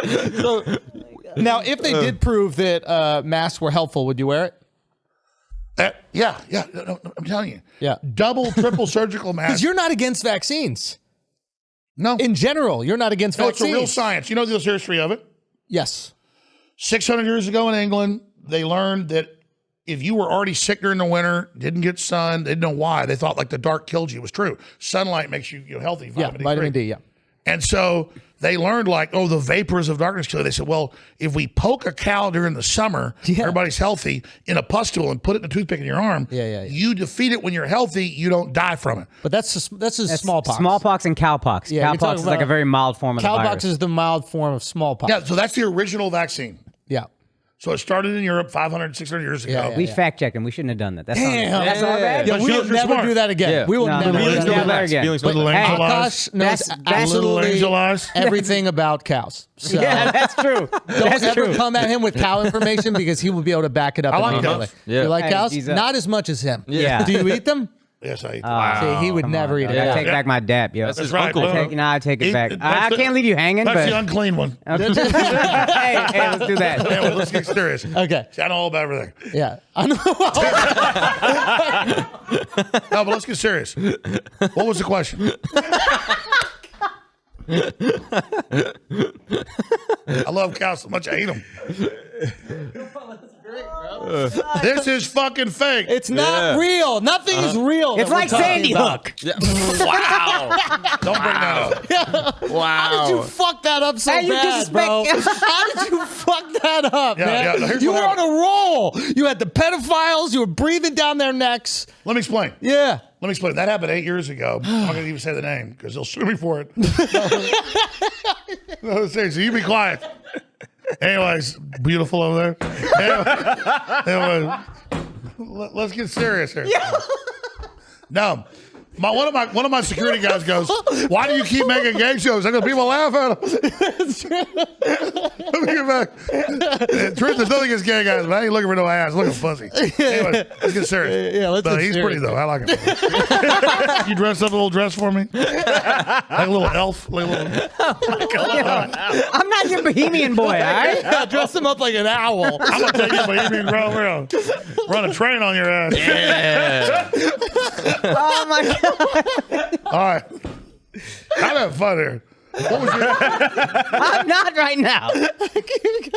So, now, if they did prove that masks were helpful, would you wear it? Yeah. No, I'm telling you. Yeah. Double, triple surgical mask. Because you're not against vaccines. No. In general, you're not against vaccines. It's a real science. You know the history of it? Yes. 600 years ago in England, they learned that if you were already sick during the winter, didn't get sun, they didn't know why. They thought like the dark killed you. It was true. Sunlight makes you healthy. Vitamin D, yeah. And so they learned like, the vapors of darkness kill you. They said, well, if we poke a cow during the summer, everybody's healthy, in a pustule and put it in a toothpick in your arm, you defeat it when you're healthy, you don't die from it. But that's smallpox. Smallpox and cowpox. Yeah, cowpox is like a very mild form of the virus. Cowpox is the mild form of smallpox. Yeah, so that's the original vaccine. Yeah. So it started in Europe 500, 600 years ago. We fact-checked him. We shouldn't have done that. That's That's all bad. Yeah, we will never do that again. Yeah. We will never do that again. Little angel eyes. Akaash knows absolutely everything about cows. So Yeah, that's true. don't ever come at him with cow information because he will be able to back it up. I like immediately. cows. Yeah. You like Hey, cows? he's Not as much as him. Yeah. Do you eat them? Yes, I eat. See, he would never eat it. I take back my dab, yo. That's his right, uncle. bro. I take it back. That's I can't leave you hanging, That's but the unclean one. hey, let's do that. Anyway, let's get serious. Okay. See, I know all about everything. Yeah. I know. No, but let's get serious. What was the question? I love cows so much I eat them. This is fucking fake. It's not real. Nothing is real. It's that we're like talking Sandy about. Hook. Wow. Don't bring that up. Wow. How did you fuck that up so Hey, you bad, bro? disrespect- How did you fuck that up, Yeah, man? yeah, here's You what were on happened. a roll. You had the pedophiles. You were breathing down their necks. Let me explain. Yeah. Let me explain. That happened 8 years ago. I'm not going to even say the name because they'll sue me for it. No, seriously, you be quiet. Anyways, beautiful over there. Anyway, let's get serious here. No. One of my security guys goes, why do you keep making game shows? I go, people laugh at them. Let me get back. Truth, there's nothing against gay guys, but I ain't looking for no ass. Look at pussy. Anyway, let's get serious. Yeah, let's get he's serious. pretty though. I like him. You dress up a little dress for me, like a little elf. Like a little... I'm not your bohemian boy, all right? Yeah, dress him up like an owl. I'm gonna take you, but you mean run a train on your ass. Yeah. Oh, my God. All right, I'm having fun here. What was your? I'm not right now.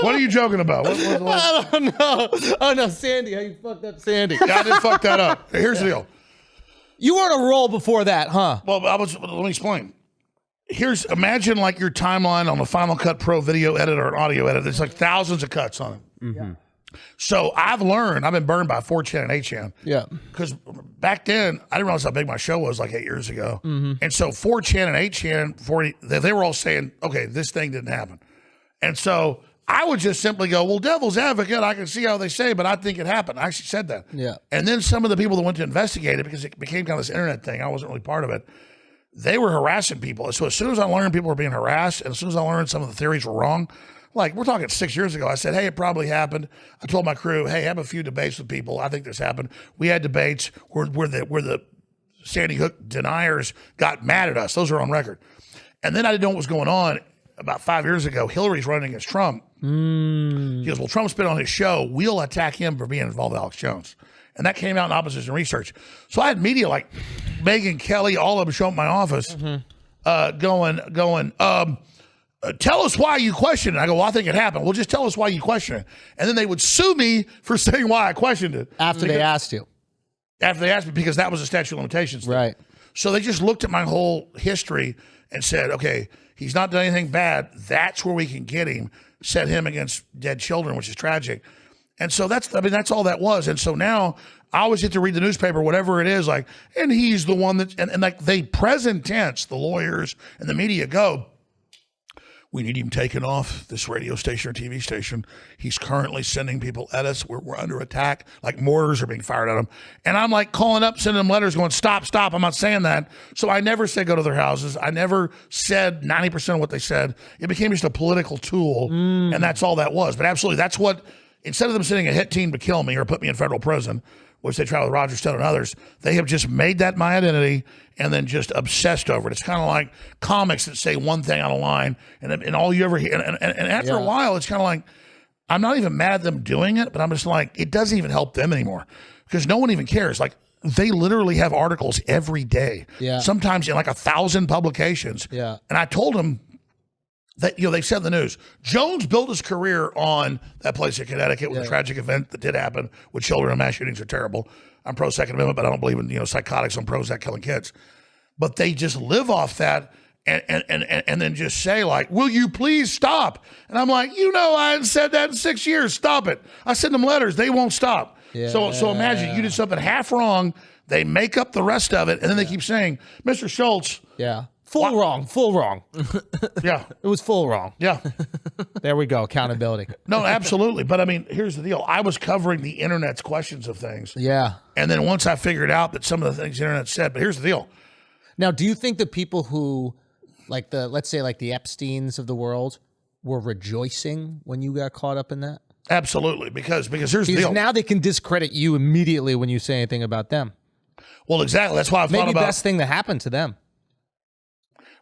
What are you joking about? What? I don't know. Oh, no, Sandy. How you fucked up Sandy? Yeah, I didn't fuck that up. Here's the deal. You were on a roll before that, huh? Well, let me explain. Imagine like your timeline on the Final Cut Pro video edit or an audio edit. There's like thousands of cuts on it. Mm-hmm. So I've been burned by 4chan and 8chan. Yeah. Because back then, I didn't realize how big my show was like 8 years ago. And so 4chan and 8chan, they were all saying, okay, this thing didn't happen. And so I would just simply go, well, devil's advocate, I can see how they say, but I think it happened. I actually said that. Yeah. And then some of the people that went to investigate it, because it became kind of this internet thing, I wasn't really part of it, they were harassing people. So as soon as I learned people were being harassed, and as soon as I learned some of the theories were wrong, like we're talking 6 years ago, I said, hey, it probably happened. I told my crew, hey, have a few debates with people. I think this happened. We had debates where the Sandy Hook deniers got mad at us. Those are on record. And then I didn't know what was going on. About 5 years ago, Hillary's running against Trump. He goes, well, Trump's been on his show. We'll attack him for being involved with Alex Jones. And that came out in opposition research. So I had media like Megyn Kelly, all of them show up in my office, going, tell us why you question it. I go, well, I think it happened. Well, just tell us why you question it. And then they would sue me for saying why I questioned it. After they asked you. After they asked me, because that was a statute of limitations thing. Right. So they just looked at my whole history and said, okay, he's not done anything bad. That's where we can get him, set him against dead children, which is tragic. And so that's all that was. And so now I always get to read the newspaper, whatever it is, like, and he's the one that, and like they present tense, the lawyers and the media go, we need him taken off this radio station or TV station. He's currently sending people at us. We're under attack. Like mortars are being fired at him. And I'm like calling up, sending them letters going, stop. I'm not saying that. So I never said go to their houses. I never said 90% of what they said. It became just a political tool. And that's all that was. But absolutely, that's what, instead of them sending a hit team to kill me or put me in federal prison, which they try with Roger Stone and others, they have just made that my identity and then just obsessed over it. It's kind of like comics that say one thing on a line, and all you ever hear. And after a while, it's kind of like, I'm not even mad at them doing it, but I'm just like, it doesn't even help them anymore because no one even cares. Like, they literally have articles every day, sometimes in like 1,000 publications. Yeah. And I told them that, they said in the news, Jones built his career on that place in Connecticut with a tragic event that did happen with children, and mass shootings are terrible. I'm pro Second Amendment, but I don't believe in, psychotics. I'm pro that killing kids. But they just live off that and then just say like, will you please stop? And I'm like, I hadn't said that in 6 years. Stop it. I send them letters. They won't stop. Yeah. So imagine you did something half wrong. They make up the rest of it. And then they keep saying, Mr. Schulz. Yeah. Full wrong. Yeah. It was full wrong. Yeah. There we go. Accountability. No, absolutely. But I mean, here's the deal. I was covering the internet's questions of things. Yeah. And then once I figured out that some of the things the internet said, but here's the deal. Now, do you think the people who, let's say the Epsteins of the world, were rejoicing when you got caught up in that? Absolutely. Because here's the deal. Now they can discredit you immediately when you say anything about them. Well, exactly. That's why I've thought about. Maybe best thing that happened to them.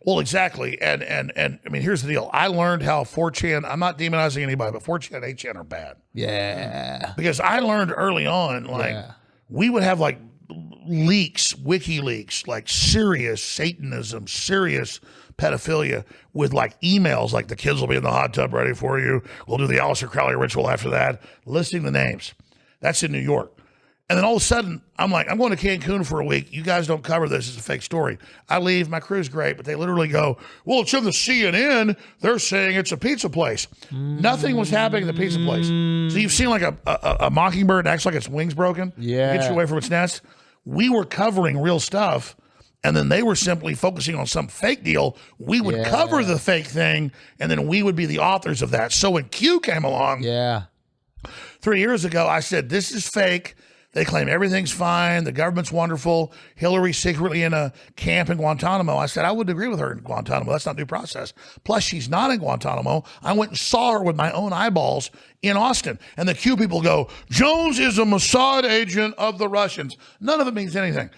Well, exactly. And I mean, here's the deal. I learned how 4chan, I'm not demonizing anybody, but 4chan and 8chan are bad. Yeah. Because I learned early on, we would have leaks, WikiLeaks, serious Satanism, serious pedophilia with emails like the kids will be in the hot tub ready for you. We'll do the Aleister Crowley ritual after that, listing the names. That's in New York. And then all of a sudden, I'm like, I'm going to Cancun for a week. You guys don't cover this. It's a fake story. I leave. My crew's great. But they literally go, well, it's in the CNN. They're saying it's a pizza place. Nothing was happening at the pizza place. So you've seen a mockingbird acts like its wings broken. Yeah. Gets you away from its nest. We were covering real stuff. And then they were simply focusing on some fake deal. We would cover the fake thing. And then we would be the authors of that. So when Q came along 3 years ago, I said, this is fake. They claim everything's fine. The government's wonderful. Hillary's secretly in a camp in Guantanamo. I said, I wouldn't agree with her in Guantanamo. That's not due process. Plus, she's not in Guantanamo. I went and saw her with my own eyeballs in Austin. And the Q people go, Jones is a Mossad agent of the Russians. None of it means anything.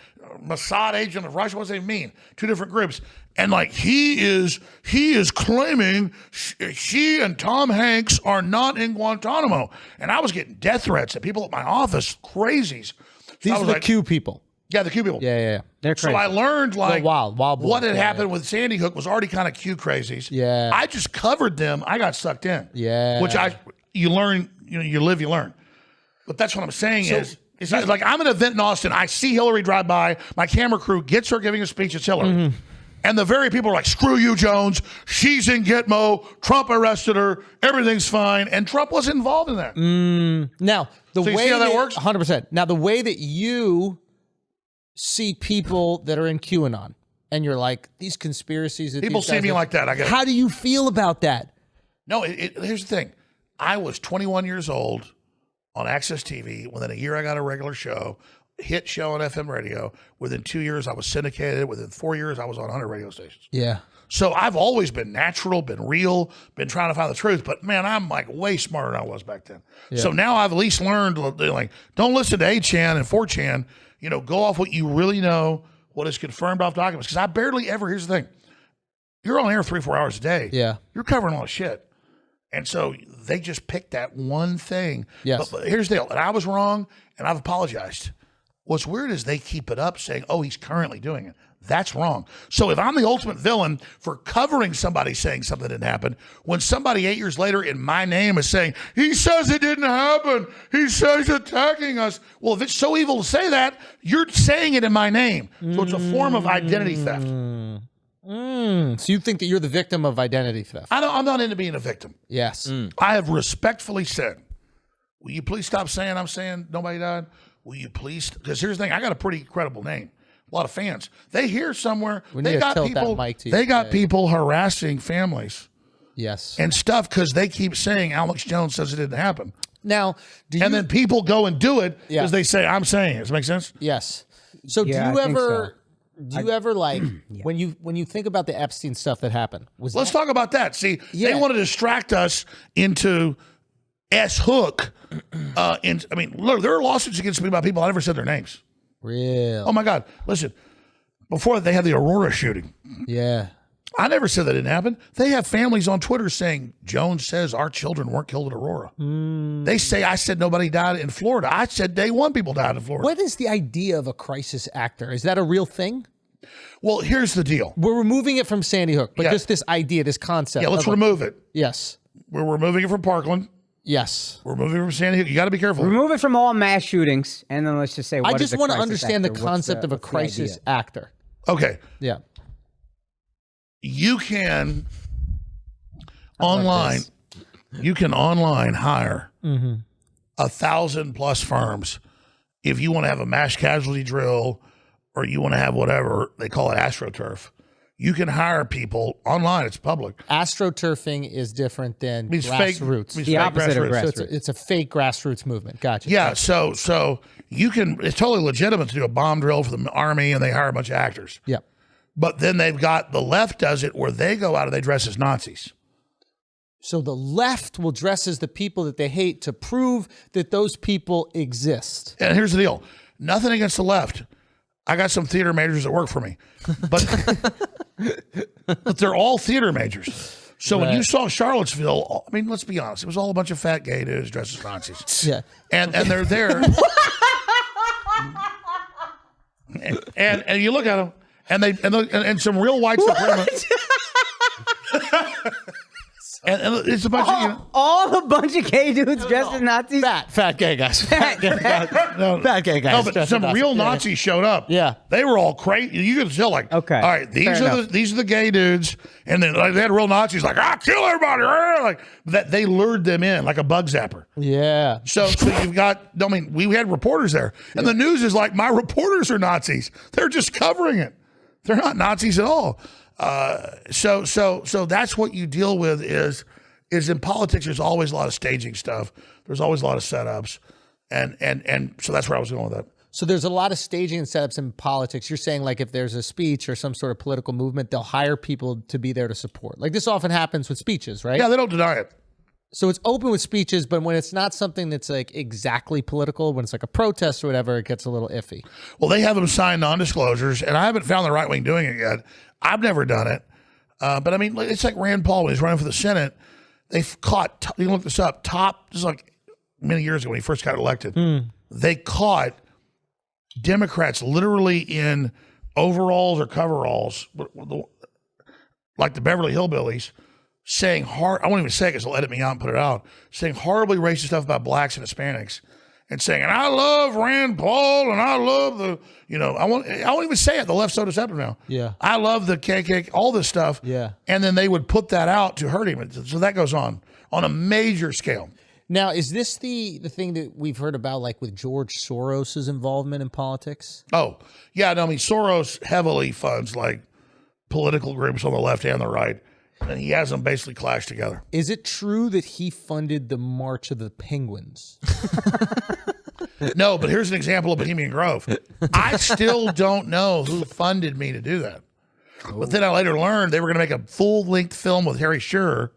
Mossad agent of Russia, what does it mean? Two different groups. And he is claiming she and Tom Hanks are not in Guantanamo. And I was getting death threats at people at my office, crazies. These are the Q people. Yeah, the Q people. Yeah. They're crazy. So I learned wild what had happened with Sandy Hook was already kind of Q crazies. Yeah. I just covered them. I got sucked in. Yeah. Which you learn, you live, you learn. But that's what I'm saying is, it's like I'm at an event in Austin. I see Hillary drive by. My camera crew gets her giving a speech. It's Hillary. Mm-hmm. And the very people are like, screw you, Jones. She's in Gitmo. Trump arrested her. Everything's fine. And Trump wasn't involved in that. Now, you see how that works? 100%. Now, the way that you see people that are in QAnon, and you're like, these conspiracies. That people see me like that. I get it. How do you feel about that? No, here's the thing. I was 21 years old on Access TV. Within a year, I got a regular show. Hit show on FM radio. Within 2 years, I was syndicated. Within 4 years, I was on 100 radio stations. Yeah. So I've always been natural, been real, been trying to find the truth. But man, I'm way smarter than I was back then. Yeah. So now I've at least learned, don't listen to 8chan and 4chan. Go off what you really know, what is confirmed off documents. Because I barely ever, here's the thing. You're on air 3-4 hours a day. Yeah. You're covering all the shit. And so they just picked that one thing. Yes. But here's the deal. And I was wrong, and I've apologized. What's weird is they keep it up saying, oh, he's currently doing it. That's wrong. So if I'm the ultimate villain for covering somebody saying something didn't happen, when somebody 8 years later in my name is saying, he says it didn't happen, he says attacking us. Well, if it's so evil to say that, you're saying it in my name. So it's a form of identity theft. So you think that you're the victim of identity theft? I'm not into being a victim. Yes. I have respectfully said, will you please stop saying I'm saying nobody died? Will you please? Because here's the thing, I got a pretty credible name. A lot of fans. They hear somewhere. They got people. They got people harassing families. Yes. And stuff because they keep saying Alex Jones says it didn't happen. Now, and then people go and do it because they say I'm saying it. Does that make sense? Yes. So do you ever? Do you ever when you think about the Epstein stuff that happened? Let's talk about that. See, they want to distract us into Hook. Look, there are lawsuits against me by people I never said their names. Real. Oh my God! Listen, before they had the Aurora shooting, Yeah. I never said that didn't happen. They have families on Twitter saying Jones says our children weren't killed at Aurora. They say I said nobody died in Florida. I said day one people died in Florida. What is the idea of a crisis actor? Is that a real thing? Well, here's the deal. We're removing it from Sandy Hook, but Yeah. just this idea, this concept. Yeah, let's of remove it. Yes. We're removing it from Parkland. Yes. We're removing it from Sandy Hook. You got to be careful. Remove it from all mass shootings, and then let's just say, I what is just a want to crisis understand actor? the What's concept of a what's the crisis idea? actor. Okay. Yeah. You can online hire 1,000+ firms if you want to have a mass casualty drill or you want to have whatever they call it AstroTurf. You can hire people online. It's public. AstroTurfing is different than Means fake. grassroots. Means The fake opposite of grassroots. So it's a fake grassroots movement. Gotcha. Yeah. So you can. It's totally legitimate to do a bomb drill for the army, and they hire a bunch of actors. Yeah. But then they've got the left does it where they go out and they dress as Nazis. So the left will dress as the people that they hate to prove that those people exist. And here's the deal. Nothing against the left. I got some theater majors that work for me. But but they're all theater majors. So when you saw Charlottesville, I mean, let's be honest, it was all a bunch of fat gay dudes dressed as Nazis. Yeah. And they're there. and you look at them and some real white supremacists. And it's a bunch of All a bunch of gay dudes dressed as Nazis. Fat gay guys. Fat gay guys. Fat gay guys. No, but dressed some as real Nazis. Nazis showed up. Yeah. They were all crazy. You could tell, like, Okay. all right, these Fair are enough. the gay dudes, and then like, they had real Nazis like, kill everybody, like that. They lured them in like a bug zapper. Yeah. So you've got. I mean, we had reporters there, and the news is like, my reporters are Nazis. They're just covering it. They're not Nazis at all. So that's what you deal with is in politics. There's always a lot of staging stuff. There's always a lot of setups, and so that's where I was going with that. So there's a lot of staging and setups in politics. You're saying like if there's a speech or some sort of political movement, they'll hire people to be there to support. Like this often happens with speeches, right? Yeah, they don't deny it. So it's open with speeches, but when it's not something that's like exactly political, when it's like a protest or whatever, it gets a little iffy. Well, they have them sign non-disclosures, and I haven't found the right wing doing it yet. I've never done it. But I mean, it's like Rand Paul when he's running for the Senate. They've caught, you can look this up, this is like many years ago when he first got elected. They caught Democrats literally in overalls or coveralls, like the Beverly Hillbillies, saying I won't even say it because they'll edit me out and put it out, saying horribly racist stuff about blacks and Hispanics, and saying, and I love Rand Paul, and I love the, I won't even say it. The left's so deceptive now. Yeah. I love the KKK, all this stuff. Yeah. And then they would put that out to hurt him. So that goes on a major scale. Now, is this the thing that we've heard about, like with George Soros's involvement in politics? Oh, yeah. No, I mean, Soros heavily funds like political groups on the left and the right. And he has them basically clash together. Is it true that he funded the March of the Penguins? No, but here's an example of Bohemian Grove. I still don't know who funded me to do that. But then I later learned they were going to make a full-length film with Harry Shearer,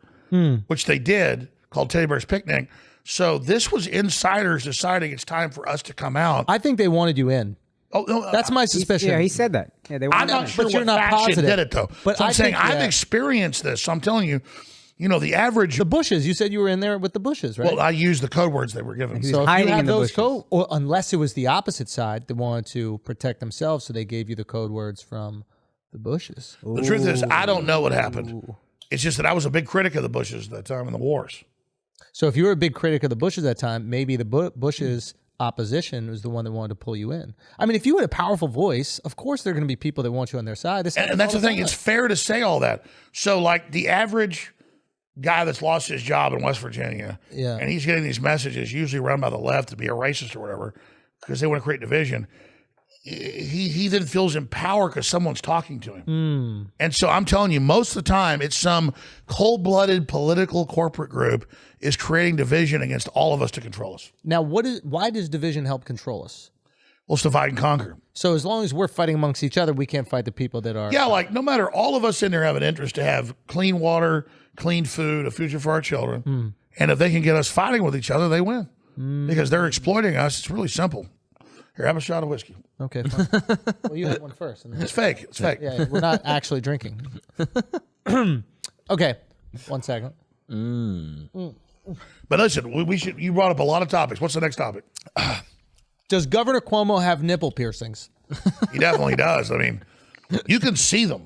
which they did, called Teddy Bear's Picnic. So this was insiders deciding it's time for us to come out. I think they wanted you in. Oh, no, That's my suspicion. Yeah, he said that. Yeah, they I'm wanted not him. sure But you're what not faction positive. did it, though. But So I'm I saying think I've that- experienced this. So I'm telling you, the average. The Bushes. You said you were in there with the Bushes, right? Well, I used the code words they were given. He so was if hiding you have in the those bushes. or unless it was the opposite side that wanted to protect themselves, so they gave you the code words from the Bushes. The truth is, I don't know what happened. It's just that I was a big critic of the Bushes at that time in the wars. So if you were a big critic of the Bushes at that time, maybe the Bushes opposition was the one that wanted to pull you in. I mean, if you had a powerful voice, of course there are going to be people that want you on their side. This And happens that's all the thing. time. It's fair to say all that. So, like, the average guy that's lost his job in West Virginia, Yeah. and he's getting these messages, usually run by the left, to be a racist or whatever, because they want to create division. He then feels empowered because someone's talking to him. And so I'm telling you, most of the time, it's some cold-blooded political corporate group is creating division against all of us to control us. Now, why does division help control us? Well, it's divide and conquer. So as long as we're fighting amongst each other, we can't fight the people that are. Yeah, like no matter, all of us in there have an interest to have clean water, clean food, a future for our children. And if they can get us fighting with each other, they win because they're exploiting us. It's really simple. Here, have a shot of whiskey. Okay, fine. Well, you have one first. And then, It's fake. It's fake. yeah, we're not actually drinking. Okay, 1 second. But listen, we should. You brought up a lot of topics. What's the next topic? Does Governor Cuomo have nipple piercings? He definitely does. I mean, you can see them.